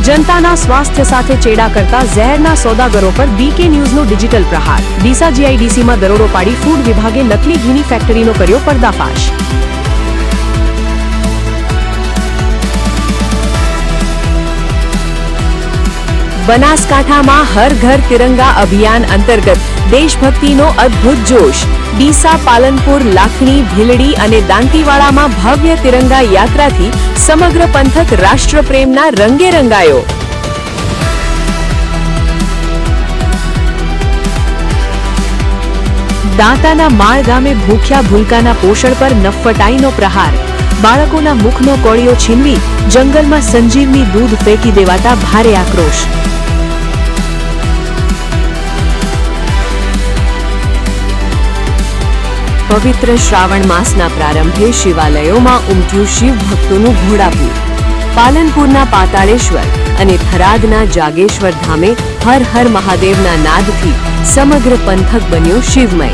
जनताना स्वास्थ्य साथे चेड़ा करता जहरना सौदागरो पर बीके न्यूज़नो डिजिटल प्रहार। ડીસા જીઆઈડીસીમાં દરોડો પાડી ફૂડ વિભાગે નકલી ઘીની ફેક્ટરીનો કર્યો પર્દાફાશ। બનાસકાંઠામાં હર ઘર તિરંગા અભિયાન અંતર્ગત દેશભક્તિનો અદ્ભુત જોશ। ડીસા, પાલનપુર, લાખણી, ભીલડી અને દાંતીવાડામાં ભવ્ય તિરંગા યાત્રાથી સમગ્ર પંથક રાષ્ટ્રપ્રેમના રંગે રંગાયો। દાંતાના માળ ગામે ભૂખ્યા ભૂલકાના પોષણ પર નફ્ફટાઈનો પ્રહાર। બાળકોના મુખનો કોળિયો છીનવી જંગલમાં સંજીવની દૂધ ફેંકી દેવાતા ભારે આક્રોશ। પવિત્ર શ્રાવણ માસના પ્રારંભે શિવાલયોમાં ઉમટ્યું શિવ ભક્તોનું ઘોડાપૂર। પાલનપુરના પાતાળેશ્વર અને થરાદના જાગેશ્વર ધામે હર હર મહાદેવના નાદથી સમગ્ર પંથક બન્યો શિવમય।